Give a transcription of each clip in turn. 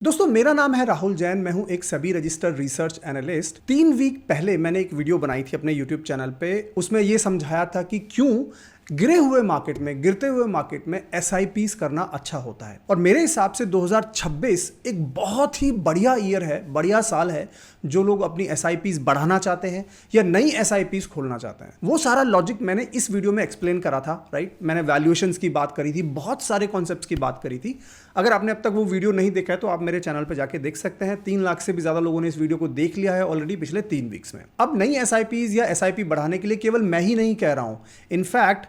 दोस्तों मेरा नाम है राहुल जैन। मैं हूं एक SEBI registered research analyst. 3 week पहले मैंने एक वीडियो बनाई थी अपने यूट्यूब चैनल पे। उसमें यह समझाया था कि क्यों गिरते हुए मार्केट में SIPs करना अच्छा होता है। और मेरे हिसाब से 2026 एक बहुत ही बढ़िया ईयर है, बढ़िया साल है। जो लोग अपनी SIPs बढ़ाना चाहते हैं या नई SIPs खोलना चाहते हैं, वो सारा लॉजिक मैंने इस वीडियो में एक्सप्लेन करा था। राइट, मैंने वैल्यूएशंस की बात करी थी, बहुत सारे कॉन्सेप्ट्स की बात करी थी। अगर आपने अब तक वो वीडियो नहीं देखा है तो आप मेरे चैनल पर जाके देख सकते हैं। 3 लाख से भी ज्यादा लोगों ने इस वीडियो को देख लिया है ऑलरेडी पिछले 3 वीक्स में। अब नई SIPs या SIP बढ़ाने के लिए केवल मैं ही नहीं कह रहा हूं, इनफैक्ट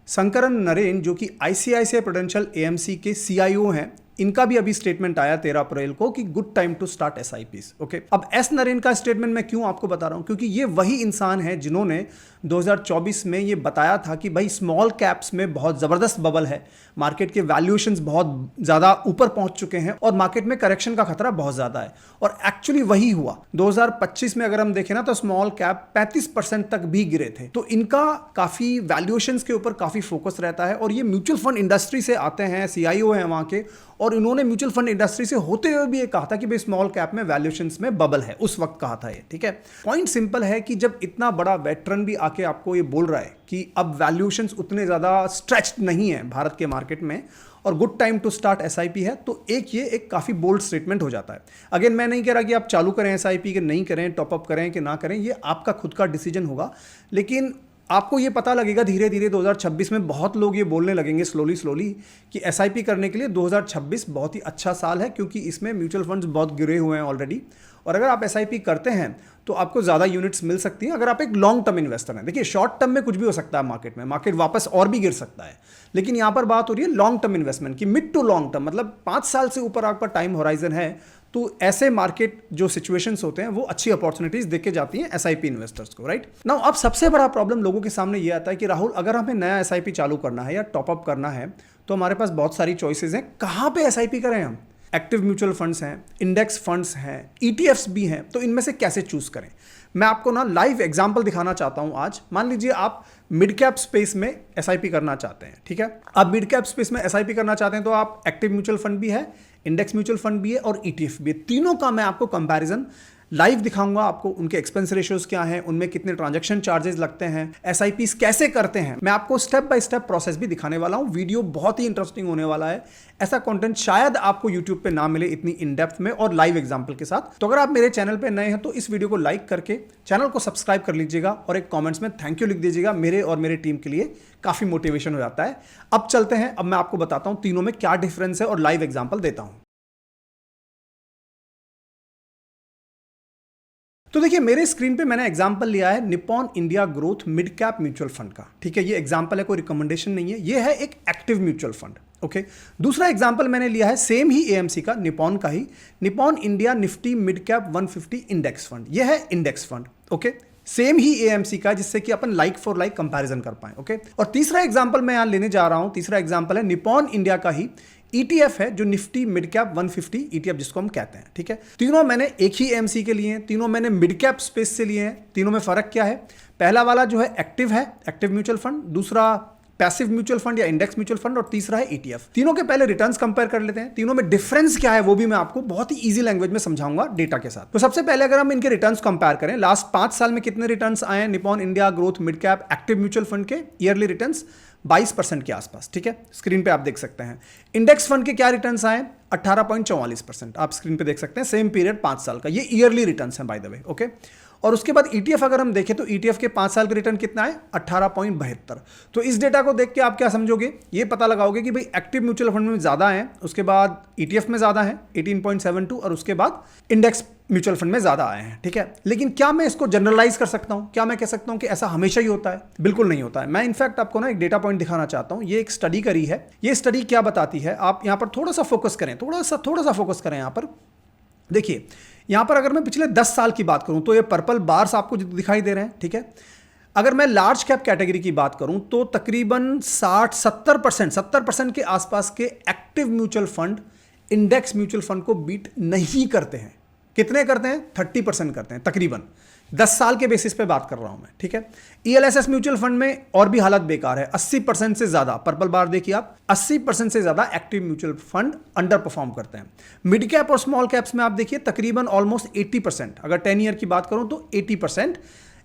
शंकरन नरेन जो कि ICICI प्रूडेंशियल AMC के CIO हैं, इनका भी अभी स्टेटमेंट आया 13 अप्रैल को कि good time to start SIPs। Okay, अब एस नरेन का स्टेटमेंट मैं क्यों आपको बता रहा हूं, क्योंकि ये वही इंसान है जिन्होंने 2024 में ये बताया था कि भाई स्मॉल कैप्स में बहुत जबरदस्त बबल है, मार्केट के वैल्यूएशंस बहुत ज्यादा ऊपर पहुंच चुके हैं और मार्केट में करेक्शन का खतरा बहुत ज्यादा है। और एक्चुअली वही हुआ। 2025 में अगर हम देखें ना तो स्मॉल कैप 35% तक भी गिरे थे। तो इनका काफी वैल्यूएशंस के ऊपर काफी फोकस रहता है। और ये म्यूचुअल फंड इंडस्ट्री से आते हैं, CIO हैं वहां के, और इन्होंने म्यूचुअल फंड इंडस्ट्री से होते हुए भी ये कहा था कि भाई स्मॉल कैप में वैल्यूएशंस में बबल है, उस वक्त कहा था ये। ठीक है, पॉइंट सिंपल है कि जब इतना बड़ा वेटरन भी आके आपको ये बोल रहा है कि अब वैल्यूएशंस उतने ज्यादा स्ट्रेच्ड नहीं है भारत के मार्केट में और good time to start SIP है, तो ये एक काफी बोल्ड स्टेटमेंट हो जाता है। अगेन मैं नहीं कह रहा कि आप चालू करें SIP कि नहीं करें, टॉपअप करें कि ना करें, ये आपका खुद का डिसीजन होगा। लेकिन आपको ये पता लगेगा धीरे धीरे 2026 में बहुत लोग ये बोलने लगेंगे स्लोली कि SIP करने के लिए 2026 बहुत ही अच्छा साल है, क्योंकि इसमें म्यूचुअल फंड्स बहुत गिरे हुए हैं ऑलरेडी। और अगर आप SIP करते हैं तो आपको ज़्यादा यूनिट्स मिल सकती हैं अगर आप एक लॉन्ग टर्म इन्वेस्टर हैं। देखिए, शॉर्ट टर्म में कुछ भी हो सकता है, मार्केट वापस और भी गिर सकता है, लेकिन यहाँ पर बात हो रही है लॉन्ग टर्म इन्वेस्टमेंट की, मिड टू लॉन्ग टर्म, मतलब 5 साल से ऊपर आपका टाइम होराइजन है। तो ऐसे मार्केट जो सिचुएशंस होते हैं वो अच्छी अपॉर्चुनिटीज देके जाती हैं SIP इन्वेस्टर्स को। राइट नाउ, अब सबसे बड़ा प्रॉब्लम लोगों के सामने ये आता है कि राहुल, अगर हमें नया SIP चालू करना है या टॉपअप करना है तो हमारे पास बहुत सारी चॉइसेस हैं, कहाँ पे SIP करें हम? एक्टिव म्यूचुअल फंड्स हैं, इंडेक्स फंड्स हैं, ETFs भी हैं, तो इनमें से कैसे चूज करें? मैं आपको ना लाइव एग्जांपल दिखाना चाहता हूं आज। मान लीजिए आप मिड कैप स्पेस में SIP करना चाहते हैं। ठीक है, आप मिड कैप स्पेस में SIP करना चाहते हैं तो आप एक्टिव म्यूचुअल फंड भी है, इंडेक्स म्यूचुअल फंड भी है और ETF भी है। तीनों का मैं आपको कंपैरिजन लाइव दिखाऊंगा, आपको उनके एक्सपेंस रेशियोज क्या हैं, उनमें कितने ट्रांजैक्शन चार्जेस लगते हैं, SIPs कैसे करते हैं, मैं आपको स्टेप बाय स्टेप प्रोसेस भी दिखाने वाला हूं। वीडियो बहुत ही इंटरेस्टिंग होने वाला है। ऐसा कंटेंट शायद आपको YouTube पे ना मिले इतनी इन डेप्थ में और लाइव एग्जांपल के साथ। तो अगर आप मेरे चैनल पे नए हैं तो इस वीडियो को लाइक करके चैनल को सब्सक्राइब कर लीजिएगा और एक कॉमेंट्स में थैंक यू लिख दीजिएगा। मेरे और मेरे टीम के लिए काफी मोटिवेशन हो जाता है। अब चलते हैं, अब मैं आपको बताता हूं तीनों में क्या डिफरेंस है और लाइव एग्जाम्पल देता हूं। तो देखिए, मेरे स्क्रीन पे मैंने एग्जांपल लिया है Nippon India growth mid cap mutual fund का। ठीक है, ये एग्जांपल है, कोई रिकमेंडेशन नहीं है, ये है एक एक्टिव म्यूचुअल फंड। ओके, दूसरा एग्जांपल मैंने लिया है सेम ही AMC का, निप्पॉन का ही, Nippon India Nifty mid cap 150 index fund. ये है इंडेक्स फंड। ओके, सेम ही AMC का, जिससे कि अपन लाइक फॉर लाइक कंपैरिजन कर पाए। ओके, और तीसरा एग्जांपल मैं यहां लेने जा रहा हूं, तीसरा एग्जांपल है निप्पॉन इंडिया का ही ETF है, जो निफ्टी मिड कैप 150 ETF जिसको हम कहते हैं। ठीक है, तीनों मैंने एक ही AMC के लिए हैं, तीनों मैंने मिड कैप स्पेस से लिए हैं। तीनों में फर्क क्या है? पहला वाला जो है एक्टिव म्यूचुअल फंड, दूसरा पैसिव म्यूचुअल फंड या इंडेक्स म्यूचुअल फंड, और तीसरा है ETF। तीनों के पहले रिटर्न्स कंपेयर कर लेते हैं। तीनों में डिफरेंस क्या है वो भी मैं आपको बहुत ही इजी लैंग्वेज में समझाऊंगा डेटा के साथ। तो सबसे पहले अगर हम इनके रिटर्न्स कंपेयर करें, लास्ट 5 साल में कितने रिटर्न्स आए हैं Nippon India growth mid cap active mutual fund के? ईयरली रिटर्न्स 22% के आसपास। ठीक है, स्क्रीन पे आप देख सकते हैं। इंडेक्स फंड के क्या रिटर्न्स आए? 18.44%। आप स्क्रीन पे देख सकते हैं, सेम पीरियड 5 साल का। ये ईयरली रिटर्न्स हैं बाय द वे। ओके, और उसके बाद ETF अगर हम देखें तो ETF के 5 साल के रिटर्न कितना है? 18.72। तो इस डेटा को देख के आप क्या समझोगे? ये पता लगाओगे कि भाई एक्टिव म्यूचुअल फंड में ज्यादा है, उसके बाद ETF में ज्यादा है 18.72, और उसके बाद इंडेक्स म्यूचुअल फंड में ज्यादा आए हैं। ठीक है, लेकिन क्या मैं इसको जनरलाइज कर सकता हूं? क्या मैं कह सकता हूं कि ऐसा हमेशा ही होता है? बिल्कुल नहीं होता है। मैं इनफैक्ट आपको ना एक डेटा पॉइंट दिखाना चाहता हूं। ये एक स्टडी करी है। ये स्टडी क्या बताती है, आप यहां पर थोड़ा सा फोकस करें, थोड़ा सा फोकस करें यहां पर। देखिए, यहां पर अगर मैं पिछले 10 साल की बात करूं तो ये पर्पल बार्स आपको दिखाई दे रहे हैं। ठीक है, अगर मैं लार्ज कैप कैटेगरी की बात करूं तो तकरीबन 60-70% के आसपास के active mutual fund index mutual fund को बीट नहीं करते हैं। कितने करते हैं? 30% करते हैं तकरीबन। 10 साल के बेसिस पे बात कर रहा हूं मैं, ठीक है। ELSS म्यूचुअल फंड में और भी हालत बेकार है। 80% से ज्यादा, पर्पल बार देखिए आप, 80% से ज्यादा active mutual fund underperform करते हैं। मिड कैप और स्मॉल कैप्स में आप देखिए तकरीबन ऑलमोस्ट 80%, अगर 10 ईयर की बात करूं तो 80%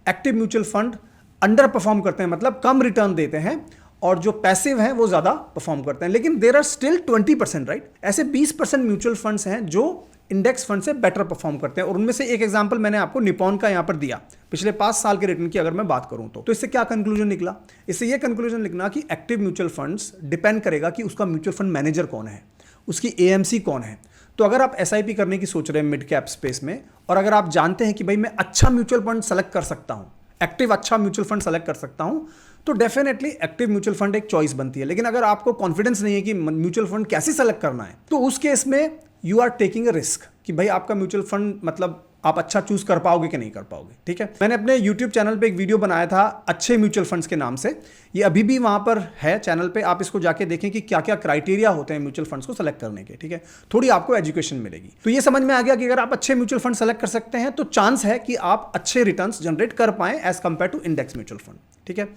active mutual fund underperform करते हैं, मतलब कम रिटर्न देते हैं, और जो पैसिव हैं वो ज्यादा परफॉर्म करते हैं। लेकिन देयर आर स्टिल 20%, राइट? ऐसे 20% म्यूचुअल फंड्स हैं जो इंडेक्स फंड से बेटर परफॉर्म करते हैं, और उनमें से एक एग्जांपल मैंने आपको निपॉन का यहां पर दिया, पिछले 5 साल के रिटर्न की अगर मैं बात करूं तो इससे क्या कंक्लूजन निकला? इससे यह कंक्लूजन निकला कि एक्टिव म्यूचुअल फंड्स डिपेंड करेगा कि उसका म्यूचुअल फंड मैनेजर कौन है, उसकी AMC कौन है। तो अगर आप SIP करने की सोच रहे हैं मिड कैप स्पेस में, और अगर आप जानते हैं कि भाई मैं अच्छा म्यूचुअल फंड सेलेक्ट कर सकता हूं, एक्टिव अच्छा म्यूचुअल फंड सेलेक्ट कर सकता हूं, तो डेफिनेटली एक्टिव म्यूचुअल फंड एक चॉइस बनती है। लेकिन अगर आपको कॉन्फिडेंस नहीं है कि म्यूचुअल फंड कैसे सेलेक्ट करना है, तो उस केस में you are taking a risk कि भाई आपका म्यूचुअल फंड मतलब आप अच्छा चूज कर पाओगे कि नहीं कर पाओगे, ठीक है। मैंने अपने YouTube चैनल पे एक वीडियो बनाया था अच्छे म्यूचुअल फंड्स के नाम से, ये अभी भी वहां पर है चैनल पे, आप इसको जाके देखें कि क्या क्या क्राइटेरिया होते हैं म्यूचुअल फंड्स को सेलेक्ट करने के, ठीक है। थोड़ी आपको एजुकेशन मिलेगी। तो ये समझ में आ गया कि अगर आप अच्छे म्यूचुअल फंड सेलेक्ट कर सकते हैं तो चांस है कि आप अच्छे रिटर्न्स जनरेट कर पाएं as compare to index mutual fund, ठीक है।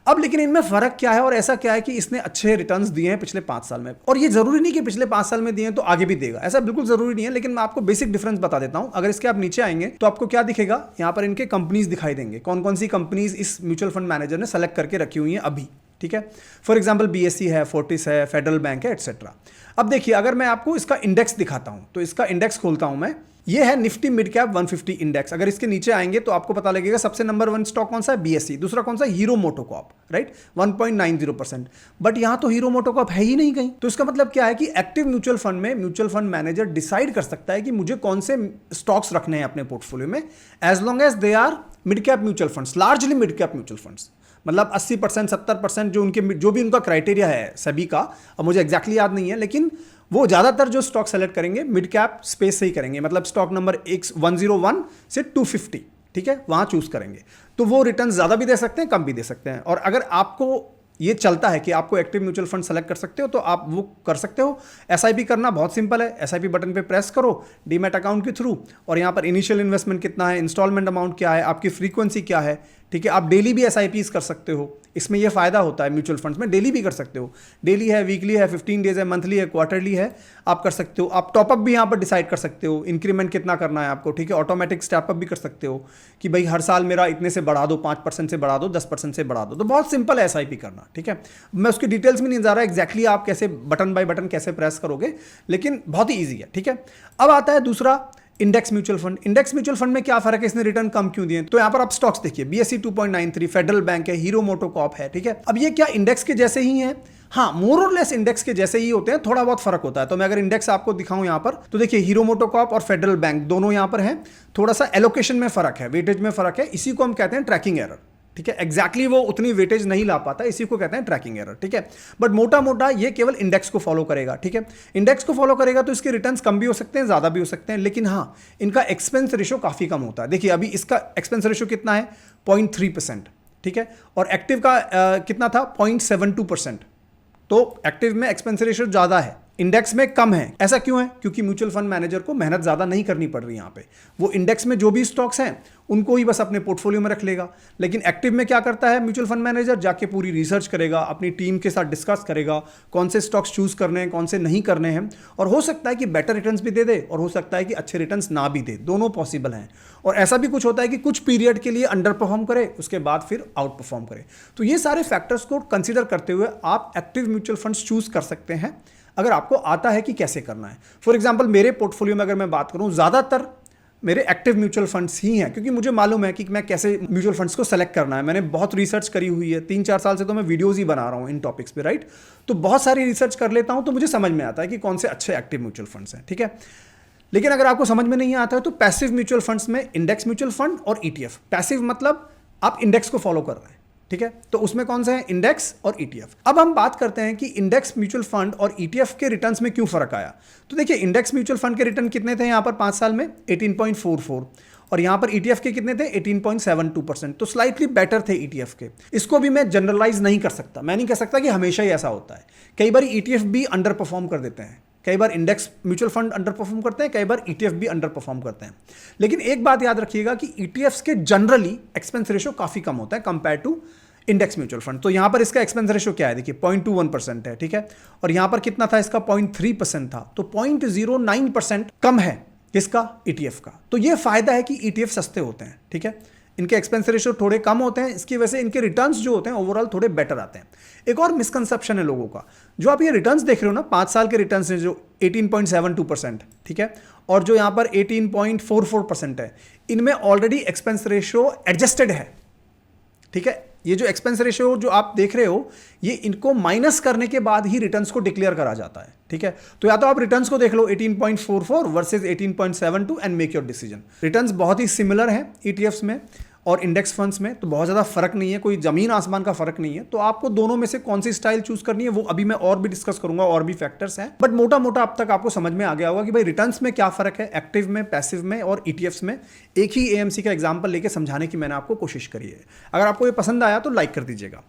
अब लेकिन इनमें फर्क क्या है और ऐसा क्या है कि इसने अच्छे रिटर्न्स दिए हैं पिछले 5 साल में, और ये जरूरी नहीं कि पिछले 5 साल में दिए हैं तो आगे भी देगा, ऐसा बिल्कुल जरूरी नहीं है। लेकिन मैं आपको बेसिक डिफरेंस बता देता हूं। अगर इसके आप नीचे आएंगे तो आपको क्या दिखेगा, यहां पर इनके कंपनीज दिखाई देंगे, कौन कौन सी कंपनीज इस म्यूचुअल फंड मैनेजर ने सेलेक्ट करके रखी हुई है अभी, ठीक है। फॉर एग्जाम्पल BSE है, फोर्टिस है, फेडरल बैंक है, एटसेट्रा। अब देखिए अगर मैं आपको इसका इंडेक्स दिखाता हूं, तो इसका इंडेक्स खोलता हूं मैं, ये है निफ्टी मिड कैप 150 इंडेक्स। अगर इसके नीचे आएंगे तो आपको पता लगेगा सबसे नंबर 1 स्टॉक कौन सा है, BSE, दूसरा कौन सा, हीरो मोटोकॉर्प, राइट, 1.90%। बट यहां तो हीरो मोटोकॉर्प है ही नहीं कहीं। तो इसका मतलब क्या है कि एक्टिव म्यूचुअल फंड में म्यूचुअल फंड मैनेजर डिसाइड कर सकता है कि मुझे कौन से स्टॉक्स रखने हैं अपने पोर्टफोलियो में, as long as they are mid cap mutual funds, largely mid cap mutual funds. मतलब 80%, 70% जो भी उनका क्राइटेरिया है सभी का, अब मुझे एग्जैक्टली याद नहीं है, लेकिन वो ज्यादातर जो स्टॉक सेलेक्ट करेंगे मिड कैप स्पेस से ही करेंगे, मतलब स्टॉक नंबर 101 से 250, ठीक है, वहां चूज करेंगे। तो वो रिटर्न ज्यादा भी दे सकते हैं, कम भी दे सकते हैं। और अगर आपको ये चलता है कि आपको एक्टिव म्यूचुअल फंड सेलेक्ट कर सकते हो तो आप वो कर सकते हो। SIP करना बहुत सिंपल है, SIP बटन पे प्रेस करो डीमैट अकाउंट के थ्रू, और यहाँ पर इनिशियल इन्वेस्टमेंट कितना है, इंस्टॉलमेंट अमाउंट क्या है, आपकी फ्रीक्वेंसी क्या है, ठीक है। आप डेली भी SIPs कर सकते हो, इसमें यह फायदा होता है म्यूचुअल फंड्स में, डेली भी कर सकते हो, डेली है, वीकली है, 15 डेज है, मंथली है, क्वार्टरली है, आप कर सकते हो। आप टॉपअप भी यहाँ पर डिसाइड कर सकते हो, इंक्रीमेंट कितना करना है आपको, ठीक है। ऑटोमेटिक स्टेपअप भी कर सकते हो कि भाई हर साल मेरा इतने से बढ़ा दो, 5% से बढ़ा दो, 10% से बढ़ा दो। तो बहुत सिंपल है SIP करना, ठीक है। मैं उसकी डिटेल्स में नहीं जा रहा एग्जैक्टली आप कैसे बटन बाय बटन कैसे प्रेस करोगे, लेकिन बहुत ही ईजी है, ठीक है। अब आता है दूसरा index mutual fund. Index mutual fund में क्या फर्क है, इसने रिटर्न कम क्यों दिए? तो यहां पर आप स्टॉक्स देखिए, BSE 2.93, फेडरल बैंक है, हीरो मोटोकॉर्प है, ठीक है। अब ये क्या इंडेक्स के जैसे ही हैं? हाँ, मोर और लेस इंडेक्स के जैसे ही होते हैं, थोड़ा बहुत फर्क होता है। तो मैं अगर इंडेक्स आपको दिखाऊं यहां पर, तो देखिए हीरो मोटोकॉर्प और फेडरल बैंक दोनों यहां पर हैं, थोड़ा सा एलोकेशन में फर्क है, वेटेज में फर्क है, इसी को हम कहते हैं ट्रैकिंग एरर, ठीक है। एग्जैक्टली वो उतनी वेटेज नहीं ला पाता, इसी को कहते हैं ट्रैकिंग एरर, ठीक है। बट मोटा मोटा ये केवल इंडेक्स को फॉलो करेगा, ठीक है। इंडेक्स को फॉलो करेगा तो इसके रिटर्न्स कम भी हो सकते हैं, ज्यादा भी हो सकते हैं, लेकिन हाँ, इनका एक्सपेंस रेशियो काफी कम होता है। देखिए अभी इसका एक्सपेंस रेशियो कितना है, 0.3%, ठीक है, और एक्टिव का कितना था, 0.72%। तो एक्टिव में एक्सपेंस रेशियो ज्यादा है, इंडेक्स में कम है। ऐसा क्यों है? क्योंकि म्यूचुअल फंड मैनेजर को मेहनत ज्यादा नहीं करनी पड़ रही यहां पे, वो इंडेक्स में जो भी स्टॉक्स हैं उनको ही बस अपने पोर्टफोलियो में रख लेगा। लेकिन एक्टिव में क्या करता है म्यूचुअल फंड मैनेजर, जाके पूरी रिसर्च करेगा, अपनी टीम के साथ डिस्कस करेगा कौन से स्टॉक्स चूज करने हैं, कौन से नहीं करने हैं, और हो सकता है कि बेटर रिटर्न्स भी दे दे और हो सकता है कि अच्छे रिटर्न्स ना भी दे, दोनों पॉसिबल हैं। और ऐसा भी कुछ होता है कि कुछ पीरियड के लिए अंडर परफॉर्म करे, उसके बाद फिर आउट परफॉर्म करे। तो ये सारे फैक्टर्स को कंसिडर करते हुए आप एक्टिव म्यूचुअल फंड्स चूज कर सकते हैं अगर आपको आता है कि कैसे करना है। फॉर एग्जाम्पल मेरे पोर्टफोलियो में अगर मैं बात करूं, ज्यादातर मेरे एक्टिव म्यूचुअल फंड्स ही हैं, क्योंकि मुझे मालूम है कि मैं कैसे म्यूचुअल फंड्स को सेलेक्ट करना है। मैंने बहुत रिसर्च करी हुई है, 3-4 साल से तो मैं वीडियोस ही बना रहा हूं इन टॉपिक्स पे, राइट। तो बहुत सारी रिसर्च कर लेता हूं, तो मुझे समझ में आता है कि कौन से अच्छे एक्टिव म्यूचुअल फंड्स हैं, ठीक है। लेकिन अगर आपको समझ में नहीं आता है तो पैसिव म्यूचुअल फंड्स में इंडेक्स म्यूचुअल फंड और ETF। पैसिव मतलब आप इंडेक्स को फॉलो कर रहे हैं, ठीक है, तो उसमें कौन सा है, इंडेक्स और ETF। अब हम बात करते हैं कि इंडेक्स म्यूचुअल फंड और ETF के रिटर्न्स में क्यों फर्क आया। तो देखिए इंडेक्स म्यूचुअल फंड के रिटर्न कितने थे यहां पर 5 साल में, 18.44, और यहां पर ETF के कितने थे, 18.72%। तो स्लाइटली बेटर थे ETF के। इसको भी मैं जनरलाइज नहीं कर सकता, मैं नहीं कह सकता कि हमेशा ही ऐसा होता है, कई बार ETF भी अंडर परफॉर्म कर देते हैं, कई बार index mutual fund underperform करते हैं, कई बार ETF भी अंडर परफॉर्म करते हैं। लेकिन एक बात याद रखिएगा कि ETFs के जनरली एक्सपेंस रेशियो काफ़ी कम होता है compare to index mutual fund. तो यहां पर इसका एक्सपेंस रेशियो क्या है, देखिए 0.21% है, ठीक है। और यहां पर कितना था, इसका 0.3% था, तो 0.09% कम है किसका, ETF का। तो ये फायदा है कि ETF सस्ते होते हैं, ठीक है। इनके एक्सपेंस रेशियो थोड़े कम होते हैं, इसकी वजह से इनके रिटर्न्स जो होते हैं ओवरऑल थोड़े बेटर आते हैं। एक और मिसकंसेप्शन है लोगों का, जो आप ये रिटर्न्स देख रहे हो ना, 5 साल के रिटर्न्स हैं जो 18.72%, ठीक है, और जो यहां पर 18.44% है, इनमें ऑलरेडी एक्सपेंस रेशियो एडजस्टेड है, ठीक है। ये जो एक्सपेंस रेशियो जो आप देख रहे हो, ये इनको माइनस करने के बाद ही रिटर्न्स को डिक्लेयर करा जाता है, ठीक है। तो या तो आप रिटर्न्स को देख लो 18.44 versus 18.72 and make your decision. Returns बहुत ही सिमिलर हैं ETFs में और इंडेक्स फंड्स में, तो बहुत ज़्यादा फर्क नहीं है, कोई जमीन आसमान का फर्क नहीं है। तो आपको दोनों में से कौन सी स्टाइल चूज करनी है वो अभी मैं और भी डिस्कस करूंगा, और भी फैक्टर्स हैं, बट मोटा मोटा अब तक आपको समझ में आ गया होगा कि भाई रिटर्न्स में क्या फर्क है, एक्टिव में, पैसिव में और ETFs में। एक ही AMC का एग्जाम्पल लेके समझाने की मैंने आपको कोशिश करी है। अगर आपको ये पसंद आया तो लाइक कर दीजिएगा।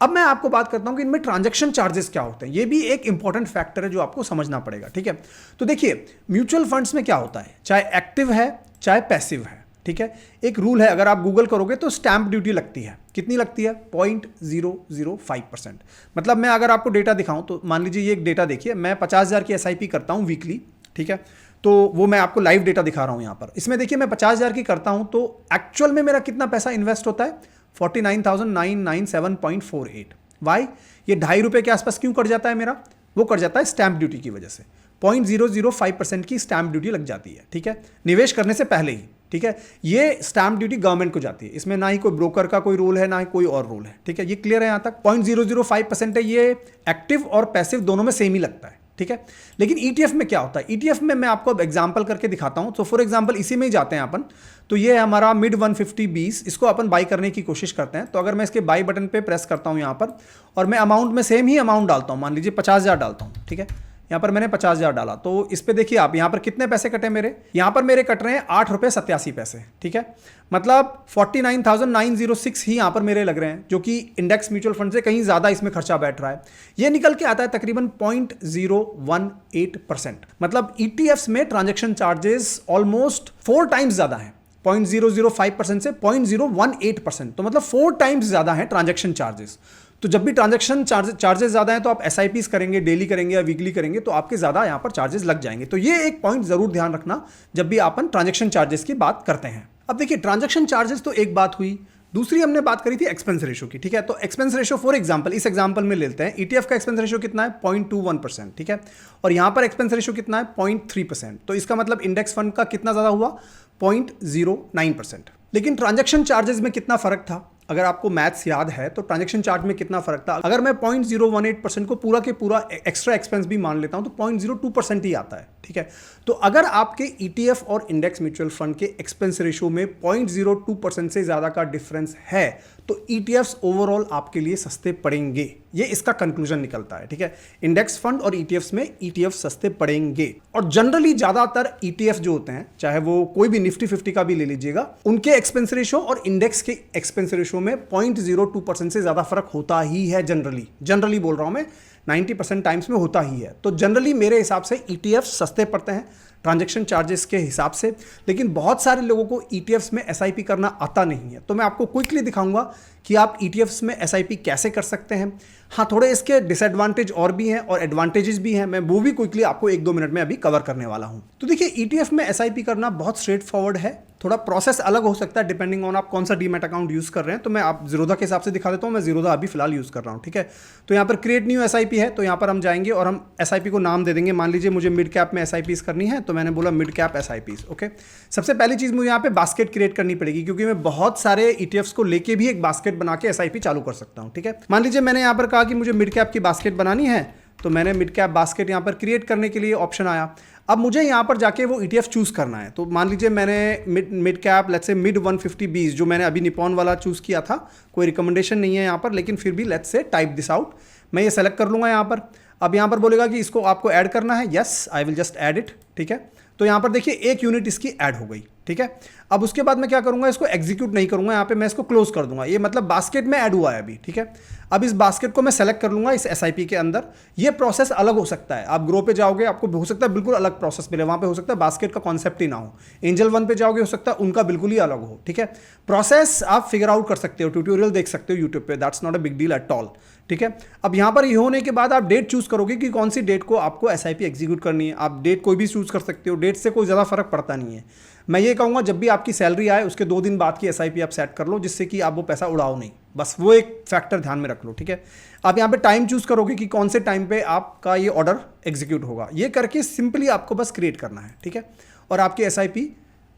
अब मैं आपको बात करता हूं कि इनमें ट्रांजैक्शन चार्जेस क्या होते हैं। ये भी एक इंपॉर्टेंट फैक्टर है जो आपको समझना पड़ेगा, ठीक है। तो देखिए म्यूचुअल फंड्स में क्या होता है, चाहे एक्टिव है चाहे पैसिव है, ठीक है। एक रूल है, अगर आप गूगल करोगे तो स्टैंप ड्यूटी लगती है, कितनी लगती है, 0.005%। मतलब मैं अगर आपको डेटा दिखाऊं तो मान लीजिए ये एक डेटा देखिए, मैं 50,000 की SIP करता हूं वीकली, ठीक है। तो वो मैं आपको लाइव डेटा दिखा रहा हूं यहां पर। इसमें देखिए मैं 50,000 की करता हूं तो एक्चुअल में मेरा कितना पैसा इन्वेस्ट होता है, 49,997.48। वाई, ये ₹2.5 के आसपास क्यों कट जाता है मेरा, वो कट जाता है स्टैंप ड्यूटी की वजह से। 0.005% की स्टैंप ड्यूटी लग जाती है, ठीक है, निवेश करने से पहले ही, ठीक है। ये स्टैंप ड्यूटी गवर्नमेंट को जाती है, इसमें ना ही कोई ब्रोकर का कोई रोल है, ना ही कोई और रोल है, ठीक है। ये क्लियर है यहां तक। 0.005% है, ये एक्टिव और पैसिव दोनों में सेम ही लगता है, ठीक है। लेकिन ETF में क्या होता है, ETF में मैं आपको अब एग्जांपल करके दिखाता हूं। तो फॉर एग्जांपल इसी में ही जाते हैं अपन, तो ये है हमारा मिड 150 इसको अपन बाई करने की कोशिश करते हैं। तो अगर मैं इसके बाई बटन पे प्रेस करता हूं यहां पर, और मैं अमाउंट में सेम ही अमाउंट डालता हूं, मान लीजिए 50,000 डालता हूं, ठीक है। यहां पर मैंने 50,000 डाला, तो इस पे देखिए आप यहां पर कितने पैसे कटे मेरे, यहां पर मेरे कट रहे हैं ₹8.87, ठीक है। मतलब 49,906 ही यहां पर मेरे लग रहे हैं, जो कि इंडेक्स म्यूचुअल फंड से कहीं ज्यादा इसमें खर्चा बैठ रहा है। ये निकल के आता है तकरीबन 0.018%। मतलब ETFs में ट्रांजेक्शन चार्जेस ऑलमोस्ट 4 टाइम्स ज्यादा है, 0.005% से 0.018%। तो मतलब 4 टाइम्स ज्यादा है ट्रांजेक्शन चार्जेस। तो जब भी ट्रांजैक्शन चार्जेस ज्यादा हैं तो आप SIPs करेंगे, डेली करेंगे या वीकली करेंगे, तो आपके ज्यादा यहां पर चार्जेस लग जाएंगे। तो ये एक पॉइंट जरूर ध्यान रखना जब भी अपन ट्रांजैक्शन चार्जेस की बात करते हैं। अब देखिए ट्रांजैक्शन चार्जेस तो एक बात हुई, दूसरी हमने बात करी थी एक्सपेंस रेशियो की, ठीक है। तो एक्सपेंस रेशियो फॉर एग्जांपल इस एग्जांपल में लेते हैं, ETF का एक्सपेंस रेशियो कितना है, 0.21%, ठीक है। और यहां पर एक्सपेंस रेशियो कितना है, 0.3%। तो इसका मतलब इंडेक्स फंड का कितना ज्यादा हुआ, 0.09%। लेकिन ट्रांजैक्शन चार्जेस में कितना फर्क था, अगर आपको मैथ्स याद है तो ट्रांजैक्शन चार्ज में कितना फर्क था। अगर मैं 0.018% को पूरा के पूरा एक्स्ट्रा एक्सपेंस भी मान लेता हूं तो 0.02% ही आता है, ठीक है। तो अगर आपके ETF और इंडेक्स म्यूचुअल फंड के एक्सपेंस रेशियो में 0.02% से ज्यादा का डिफरेंस है तो ETFs ओवरऑल आपके लिए सस्ते पड़ेंगे। ये इसका कंक्लूजन निकलता है, ठीक है। इंडेक्स फंड और ETFs में ETFs सस्ते पड़ेंगे। और जनरली ज्यादातर ETF जो होते हैं, चाहे वो कोई भी निफ्टी 50 का भी ले लीजिएगा, उनके एक्सपेंस रेशियो और इंडेक्स के एक्सपेंस रेशियो में 0.02% से ज्यादा फर्क होता ही है। जनरली बोल रहा हूं मैं, 90% टाइम्स में होता ही है। तो जनरली मेरे हिसाब से ETFs सस्ते पड़ते हैं ट्रांजैक्शन चार्जेस के हिसाब से। लेकिन बहुत सारे लोगों को ETFs में SIP करना आता नहीं है, तो मैं आपको क्विकली दिखाऊंगा कि आप ETFs में SIP कैसे कर सकते हैं। हाँ, थोड़े इसके डिसएडवांटेज और भी हैं और एडवांटेजेस भी हैं, मैं वो भी क्विकली आपको 1-2 मिनट में अभी कवर करने वाला हूं। तो देखिए ETF में SIP करना बहुत स्ट्रेट फॉरवर्ड है, थोड़ा प्रोसेस अलग हो सकता है डिपेंडिंग ऑन आप कौन सा डीमैट अकाउंट यूज कर रहे हैं। तो मैं आप जीरोधा के हिसाब से दिखा देता हूं, मैं जीरोधा अभी फिलहाल यूज कर रहा हूं, ठीक है। तो यहाँ पर क्रिएट न्यू SIP है, तो यहाँ पर हम जाएंगे और हम SIP को नाम दे देंगे। मान लीजिए मुझे मिड कैप में SIPs करनी है, तो मैंने बोला मिड कैप SIPs, ओके। सबसे पहली चीज मुझे यहाँ पे बास्केट क्रिएट करनी पड़ेगी, क्योंकि मैं बहुत सारे ETFs को लेके भी एक बास्केट बना के SIP चालू कर सकता हूँ, ठीक है। मान लीजिए मैंने यहाँ पर कहा कि मुझे मिड कैप की बास्केट बनानी है, तो मैंने मिड कैप बास्केट यहाँ पर क्रिएट करने के लिए ऑप्शन आया। अब मुझे यहाँ पर जाके वो ETF चूज करना है। तो मान लीजिए मैंने mid cap let's say mid 150 जो मैंने अभी निपॉन वाला चूज किया था, कोई रिकमेंडेशन नहीं है यहाँ पर, लेकिन फिर भी let's say type this out, मैं ये सेलेक्ट कर लूंगा यहाँ पर। अब यहाँ पर बोलेगा कि इसको आपको ऐड करना है, yes I will just add it, ठीक है। तो यहाँ पर देखिए 1 यूनिट इसकी ऐड हो गई, ठीक है। अब उसके बाद मैं क्या करूंगा, इसको एग्जीक्यूट नहीं करूंगा, यहाँ पे मैं इसको क्लोज कर दूंगा। ये मतलब बास्केट में ऐड हुआ है अभी, ठीक है। अब इस बास्केट को मैं सेलेक्ट कर लूंगा इस एसआईपी के अंदर। ये प्रोसेस अलग हो सकता है, आप ग्रो पे जाओगे आपको हो सकता है बिल्कुल अलग प्रोसेस मिले, वहां पे हो सकता है बास्केट का कॉन्सेप्ट ही ना हो। एंजल वन पे जाओगे हो सकता है उनका बिल्कुल ही अलग हो, ठीक है। प्रोसेस आप फिगर आउट कर सकते हो, ट्यूटोरियल देख सकते हो यूट्यूब पे, that's not a big deal at all, ठीक है। अब यहाँ पर ये होने के बाद आप डेट चूज करोगे कि कौन सी डेट को आपको एसआईपी एग्जीक्यूट करनी है। आप डेट कोई भी चूज कर सकते हो, डेट से कोई ज़्यादा फर्क पड़ता नहीं है। मैं ये कहूँगा जब भी आपकी सैलरी आए उसके 2 दिन बाद की एसआईपी आप सेट कर लो, जिससे कि आप वो पैसा उड़ाओ नहीं, बस वो एक फैक्टर ध्यान में रख लो, ठीक है। आप यहाँ पे टाइम चूज करोगे कि कौन से टाइम पे आपका ये ऑर्डर एग्जीक्यूट होगा। ये करके सिंपली आपको बस क्रिएट करना है, ठीक है। और आपकी एसआईपी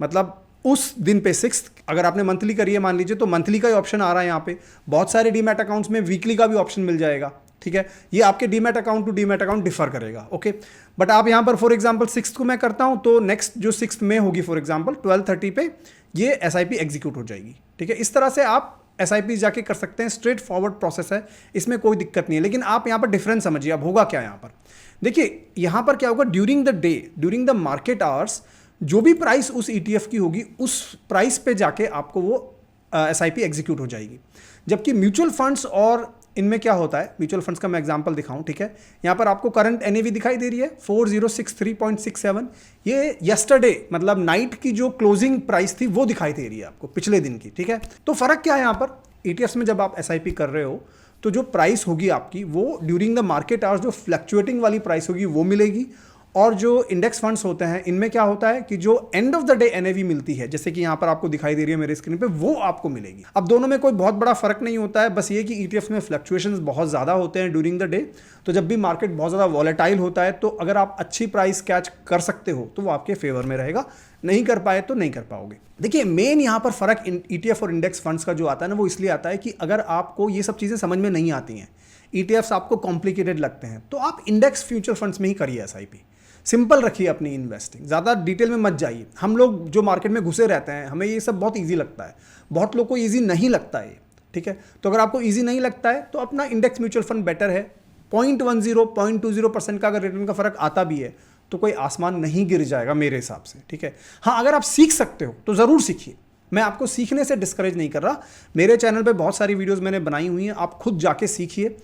मतलब उस दिन पे 6th, अगर आपने मंथली करी है मान लीजिए तो मंथली का ही ऑप्शन आ रहा है यहाँ पे। बहुत सारे डीमैट अकाउंट्स में वीकली का भी ऑप्शन मिल जाएगा, ठीक है। ये आपके demat account to demat account differ करेगा, ओके। बट आप यहाँ पर फॉर एग्जांपल 6th को मैं करता हूँ तो नेक्स्ट जो 6th में होगी फॉर एग्जांपल 12:30 पे ये एसआईपी एग्जीक्यूट हो जाएगी, ठीक है। इस तरह से आप एसआईपी जाके कर सकते हैं, स्ट्रेट फॉरवर्ड प्रोसेस है, इसमें कोई दिक्कत नहीं है। लेकिन आप यहाँ पर डिफरेंस समझिए, अब होगा क्या यहाँ पर, देखिए यहाँ पर क्या होगा, during the day, during the market hours जो भी प्राइस उस ईटीएफ की होगी उस प्राइस पे जाके आपको वो एसआईपी एग्जीक्यूट हो जाएगी। जबकि म्यूचुअल फंड्स और इनमें क्या होता है, म्यूचुअल फंड्स का मैं एग्जांपल दिखाऊं, ठीक है। यहाँ पर आपको करंट एनएवी दिखाई दे रही है 4063.67, ये यस्टरडे मतलब नाइट की जो क्लोजिंग प्राइस थी वो दिखाई दे रही है आपको पिछले दिन की, ठीक है। तो फर्क क्या है यहाँ पर, ईटीएफ्स में जब आप एसआईपी कर रहे हो तो जो प्राइस होगी आपकी वो ड्यूरिंग द मार्केट आवर्स जो फ्लक्चुएटिंग वाली प्राइस होगी वो मिलेगी। और जो इंडेक्स फंड्स होते हैं इनमें क्या होता है कि जो end of the day NAV मिलती है, जैसे कि यहाँ पर आपको दिखाई दे रही है मेरे स्क्रीन पे, वो आपको मिलेगी। अब दोनों में कोई बहुत बड़ा फर्क नहीं होता है, बस ये कि ईटीएफ्स में फ्लक्चुएशंस बहुत ज़्यादा होते हैं ड्यूरिंग द डे। तो जब भी मार्केट बहुत ज़्यादा वॉलेटाइल होता है तो अगर आप अच्छी प्राइस कैच कर सकते हो तो वो आपके फेवर में रहेगा, नहीं कर पाए तो नहीं कर पाओगे। देखिए मेन यहाँ पर फर्क ईटीएफ और इंडेक्स फंड्स का जो आता है ना वो इसलिए आता है कि अगर आपको ये सब चीज़ें समझ में नहीं आती हैं, ईटीएफ्स आपको कॉम्प्लिकेटेड लगते हैं, तो आप इंडेक्स फ्यूचर फंड्स में ही करिए एसआईपी। सिंपल रखिए अपनी इन्वेस्टिंग, ज़्यादा डिटेल में मत जाइए। हम लोग जो मार्केट में घुसे रहते हैं हमें ये सब बहुत इजी लगता है, बहुत लोग को इजी नहीं लगता है, ठीक है। तो अगर आपको इजी नहीं लगता है तो अपना इंडेक्स म्यूचुअल फंड बेटर है। 0.20% का अगर रिटर्न का फर्क आता भी है तो कोई आसमान नहीं गिर जाएगा मेरे हिसाब से, ठीक है। हाँ अगर आप सीख सकते हो तो ज़रूर सीखिए, मैं आपको सीखने से डिस्करेज नहीं कर रहा। मेरे चैनल पे बहुत सारी वीडियोस मैंने बनाई हुई हैं, आप खुद जाके सीखिए।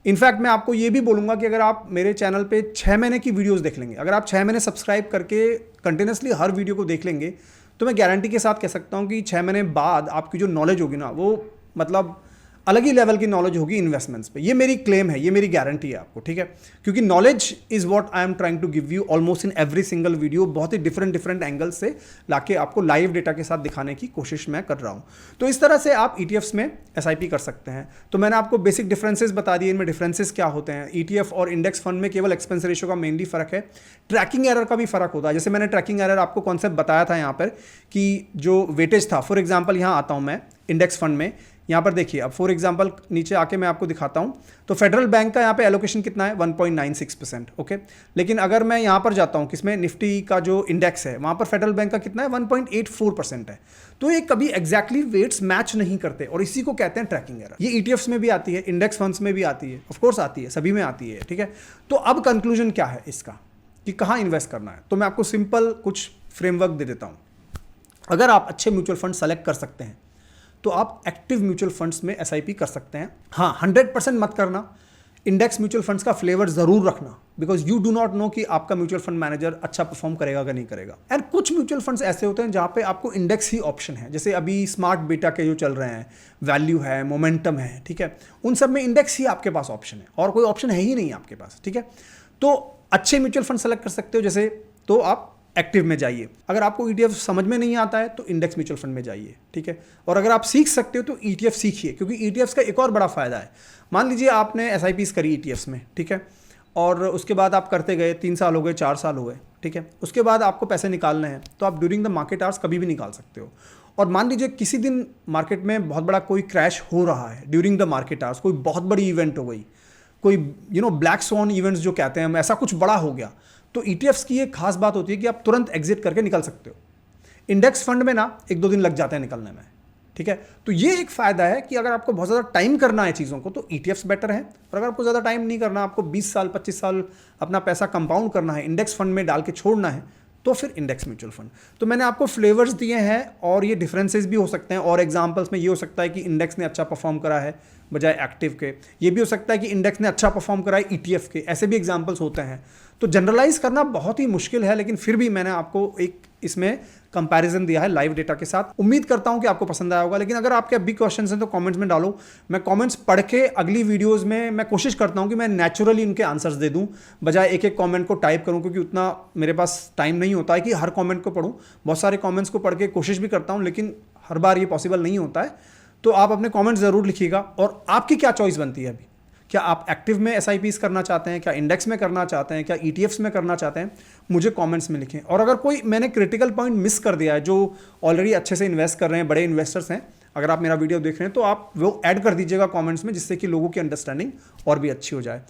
इनफैक्ट मैं आपको ये भी बोलूँगा कि अगर आप मेरे चैनल पे 6 महीने की वीडियोस देख लेंगे, अगर आप 6 महीने सब्सक्राइब करके कंटिन्यूसली हर वीडियो को देख लेंगे, तो मैं गारंटी के साथ कह सकता हूँ कि 6 महीने बाद आपकी जो नॉलेज होगी ना वो मतलब अलग ही लेवल की नॉलेज होगी इन्वेस्टमेंट्स पे। ये मेरी क्लेम है, ये मेरी गारंटी है आपको, ठीक है। क्योंकि knowledge is what I am trying to give you almost in every single video, बहुत ही डिफरेंट एंगल से लाके आपको लाइव डेटा के साथ दिखाने की कोशिश मैं कर रहा हूँ। तो इस तरह से आप ईटीएफ्स में एसआईपी कर सकते हैं। तो मैंने आपको बेसिक डिफरेंसेस बता दिए, इनमें डिफरेंसेस क्या होते हैं। ईटीएफ और इंडेक्स फंड में केवल एक्सपेंस रेशियो का मेनली फर्क है, ट्रैकिंग एरर का भी फर्क होता है। जैसे मैंने ट्रैकिंग एरर आपको कॉन्सेप्ट बताया था यहाँ पर कि जो वेटेज था, फॉर एग्जाम्पल यहाँ आता हूँ मैं इंडेक्स फंड में, यहाँ पर देखिए अब फॉर एग्जांपल नीचे आके मैं आपको दिखाता हूँ तो फेडरल बैंक का यहाँ पे एलोकेशन कितना है 1.96%, ओके। लेकिन अगर मैं यहाँ पर जाता हूँ किसमें, निफ्टी का जो इंडेक्स है वहाँ पर फेडरल बैंक का कितना है 1.84% है। तो ये कभी एग्जैक्टली वेट्स मैच नहीं करते और इसी को कहते हैं ट्रैकिंग एरर। ये ईटीएफ्स में भी आती है, इंडेक्स फंड्स में भी आती है, ऑफकोर्स आती है, सभी में आती है, ठीक है। तो अब कंक्लूजन क्या है इसका कि कहाँ इन्वेस्ट करना है, तो मैं आपको सिंपल कुछ फ्रेमवर्क दे देता हूँ। अगर आप अच्छे म्यूचुअल फंड सेलेक्ट कर सकते हैं तो आप एक्टिव म्यूचुअल फंड्स में एसआईपी कर सकते हैं। हाँ 100% मत करना, इंडेक्स म्यूचुअल फंड्स का फ्लेवर जरूर रखना, because you do not know कि आपका म्यूचुअल फंड मैनेजर अच्छा परफॉर्म करेगा कि नहीं करेगा। एंड कुछ म्यूचुअल फंड्स ऐसे होते हैं जहाँ पे आपको इंडेक्स ही ऑप्शन है, जैसे अभी स्मार्ट बेटा के जो चल रहे हैं, वैल्यू है, मोमेंटम है, ठीक है, उन सब में इंडेक्स ही आपके पास ऑप्शन है और कोई ऑप्शन है ही नहीं आपके पास, ठीक है। तो अच्छे म्यूचुअल फंड सेलेक्ट कर सकते हो जैसे, तो आप एक्टिव में जाइए। अगर आपको ईटीएफ समझ में नहीं आता है तो इंडेक्स म्यूचुअल फंड में जाइए, ठीक है। और अगर आप सीख सकते हो तो ईटीएफ सीखिए, क्योंकि ईटीएफ्स का एक और बड़ा फायदा है। मान लीजिए आपने एसआईपीस करी ईटीएफ्स में, ठीक है, और उसके बाद आप करते गए, 3 साल हो गए, 4 साल हो गए, ठीक है, उसके बाद आपको पैसे निकालने हैं तो आप ड्यूरिंग द मार्केट आवर्स कभी भी निकाल सकते हो। और मान लीजिए किसी दिन मार्केट में बहुत बड़ा कोई क्रैश हो रहा है ड्यूरिंग द मार्केट आवर्स, कोई बहुत बड़ी इवेंट हो गई, कोई ब्लैक स्वॉन इवेंट्स जो कहते हैं, ऐसा कुछ बड़ा हो गया, तो ईटीएफ्स की एक खास बात होती है कि आप तुरंत एग्जिट करके निकल सकते हो। इंडेक्स फंड में ना 1-2 दिन लग जाते हैं निकलने में, ठीक है। तो ये एक फायदा है कि अगर आपको बहुत ज़्यादा टाइम करना है चीज़ों को तो ईटीएफ्स बेटर है, और अगर आपको ज़्यादा टाइम नहीं करना, आपको 20 साल 25 साल अपना पैसा कंपाउंड करना है, इंडेक्स फंड में डाल के छोड़ना है, तो फिर इंडेक्स म्यूचुअल फंड। तो मैंने आपको फ्लेवर्स दिए हैं और ये डिफरेंसेस भी हो सकते हैं, और एग्जांपल्स में ये हो सकता है कि इंडेक्स ने अच्छा परफॉर्म करा है बजाय एक्टिव के, ये भी हो सकता है कि इंडेक्स ने अच्छा परफॉर्म करा है ईटीएफ के, ऐसे भी एग्जांपल्स होते हैं। तो जनरलाइज करना बहुत ही मुश्किल है, लेकिन फिर भी मैंने आपको एक इसमें कंपैरिजन दिया है लाइव डेटा के साथ। उम्मीद करता हूं कि आपको पसंद आया होगा, लेकिन अगर आपके अब भी क्वेश्चंस हैं तो कमेंट्स में डालो। मैं कमेंट्स पढ़ के अगली वीडियोस में मैं कोशिश करता हूं कि मैं नेचुरली उनके आंसर्स दे दूं, बजाय एक एक कमेंट को टाइप करूं, क्योंकि उतना मेरे पास टाइम नहीं होता है कि हर कमेंट को पढूं। बहुत सारे कमेंट्स को पढ़ के कोशिश भी करता हूं, लेकिन हर बार ये पॉसिबल नहीं होता है। तो आप अपने कमेंट्स ज़रूर लिखिएगा, और आपकी क्या चॉइस बनती है अभी। क्या आप एक्टिव में एसआईपीस करना चाहते हैं, क्या इंडेक्स में करना चाहते हैं, क्या ईटीएफ्स में करना चाहते हैं, मुझे कमेंट्स में लिखें। और अगर कोई मैंने क्रिटिकल पॉइंट मिस कर दिया है, जो ऑलरेडी अच्छे से इन्वेस्ट कर रहे हैं, बड़े इन्वेस्टर्स हैं, अगर आप मेरा वीडियो देख रहे हैं तो आप वो ऐड कर दीजिएगा कमेंट्स में, जिससे कि लोगों की अंडरस्टैंडिंग और भी अच्छी हो जाए।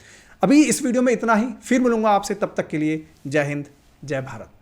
अभी इस वीडियो में इतना ही, फिर मिलूंगा आपसे, तब तक के लिए जय हिंद, जय भारत।